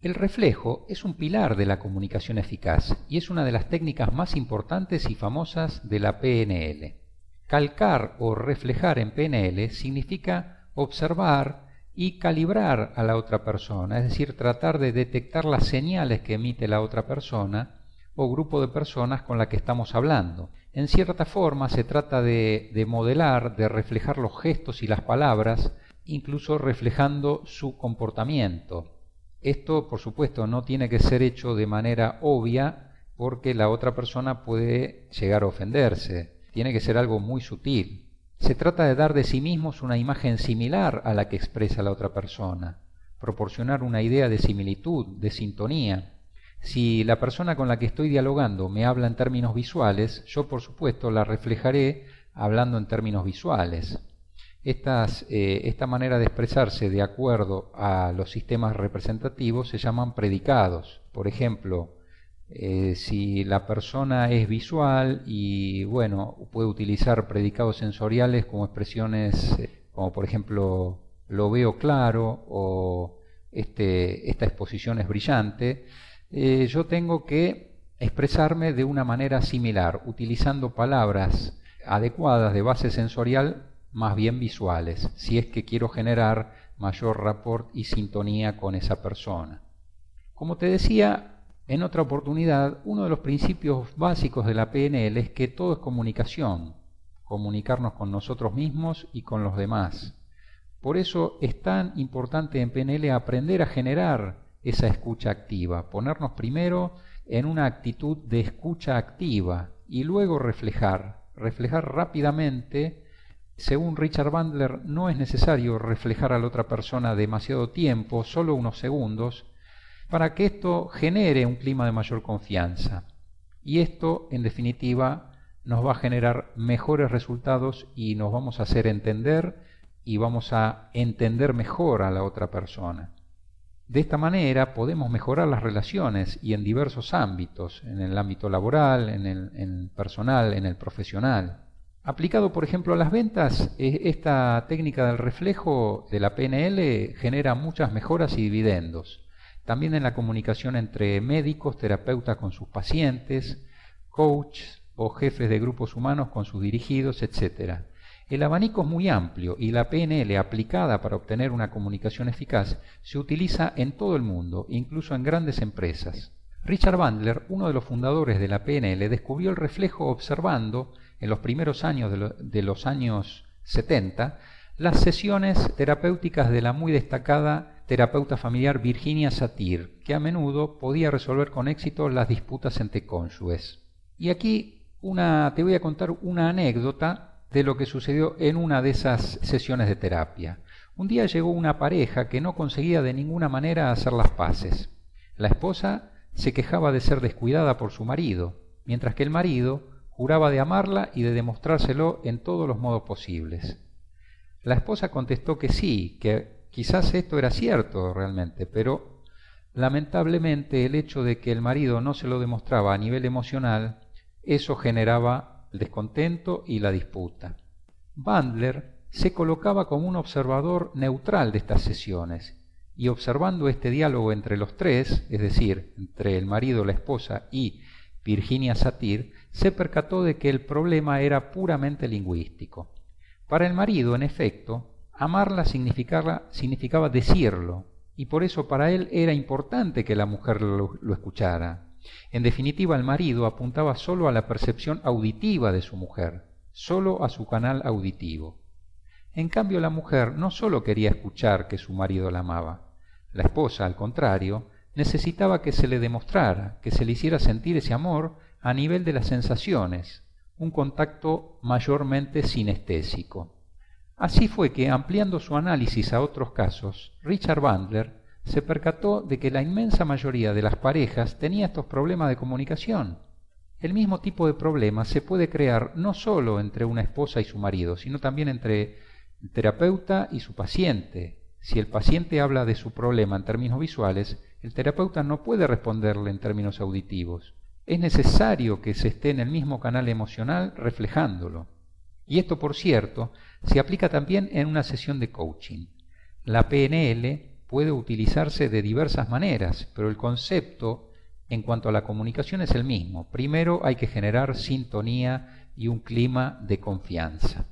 El reflejo es un pilar de la comunicación eficaz y es una de las técnicas más importantes y famosas de la PNL. Calcar o reflejar en PNL significa observar y calibrar a la otra persona, es decir, tratar de detectar las señales que emite la otra persona o grupo de personas con la que estamos hablando. En cierta forma se trata de modelar, de reflejar los gestos y las palabras, incluso reflejando su comportamiento. Esto, por supuesto, no tiene que ser hecho de manera obvia porque la otra persona puede llegar a ofenderse. Tiene que ser algo muy sutil. Se trata de dar de sí mismos una imagen similar a la que expresa la otra persona, proporcionar una idea de similitud, de sintonía. Si la persona con la que estoy dialogando me habla en términos visuales, yo por supuesto la reflejaré hablando en términos visuales. Esta manera de expresarse de acuerdo a los sistemas representativos se llaman predicados. Por ejemplo, si la persona es visual y bueno, puede utilizar predicados sensoriales como expresiones como por ejemplo lo veo claro o esta exposición es brillante, yo tengo que expresarme de una manera similar, utilizando palabras adecuadas de base sensorial más bien visuales, si es que quiero generar mayor rapport y sintonía con esa persona. Como te decía en otra oportunidad, uno de los principios básicos de la PNL es que todo es comunicación, comunicarnos con nosotros mismos y con los demás. Por eso es tan importante en PNL aprender a generar esa escucha activa, ponernos primero en una actitud de escucha activa y luego reflejar rápidamente. Según Richard Bandler, no es necesario reflejar a la otra persona demasiado tiempo, solo unos segundos, para que esto genere un clima de mayor confianza. Y esto, en definitiva, nos va a generar mejores resultados y nos vamos a hacer entender y vamos a entender mejor a la otra persona. De esta manera podemos mejorar las relaciones y en diversos ámbitos, en el ámbito laboral, en el personal, en el profesional. Aplicado, por ejemplo, a las ventas, esta técnica del reflejo de la PNL genera muchas mejoras y dividendos. También en la comunicación entre médicos, terapeutas con sus pacientes, coaches o jefes de grupos humanos con sus dirigidos, etc. El abanico es muy amplio y la PNL aplicada para obtener una comunicación eficaz se utiliza en todo el mundo, incluso en grandes empresas. Richard Bandler, uno de los fundadores de la PNL, descubrió el reflejo observando en los primeros años de los años 70 las sesiones terapéuticas de la muy destacada terapeuta familiar Virginia Satir, que a menudo podía resolver con éxito las disputas entre cónyuges. Y aquí te voy a contar una anécdota de lo que sucedió en una de esas sesiones de terapia. Un día llegó una pareja que no conseguía de ninguna manera hacer las paces. La esposa se quejaba de ser descuidada por su marido, mientras que el marido juraba de amarla y de demostrárselo en todos los modos posibles. La esposa contestó que sí, que quizás esto era cierto realmente, pero lamentablemente el hecho de que el marido no se lo demostraba a nivel emocional, eso generaba el descontento y la disputa. Bandler se colocaba como un observador neutral de estas sesiones y observando este diálogo entre los tres, es decir, entre el marido, la esposa y Virginia Satir, se percató de que el problema era puramente lingüístico. Para el marido, en efecto, amarla significaba decirlo, y por eso para él era importante que la mujer lo escuchara. En definitiva, el marido apuntaba solo a la percepción auditiva de su mujer, solo a su canal auditivo. En cambio, la mujer no solo quería escuchar que su marido la amaba. La esposa, al contrario, necesitaba que se le demostrara, que se le hiciera sentir ese amor a nivel de las sensaciones, un contacto mayormente sinestésico. Así fue que, ampliando su análisis a otros casos, Richard Bandler se percató de que la inmensa mayoría de las parejas tenía estos problemas de comunicación. El mismo tipo de problema se puede crear no solo entre una esposa y su marido, sino también entre el terapeuta y su paciente. Si el paciente habla de su problema en términos visuales, el terapeuta no puede responderle en términos auditivos. Es necesario que se esté en el mismo canal emocional reflejándolo. Y esto, por cierto, se aplica también en una sesión de coaching. La PNL puede utilizarse de diversas maneras, pero el concepto en cuanto a la comunicación es el mismo. Primero hay que generar sintonía y un clima de confianza.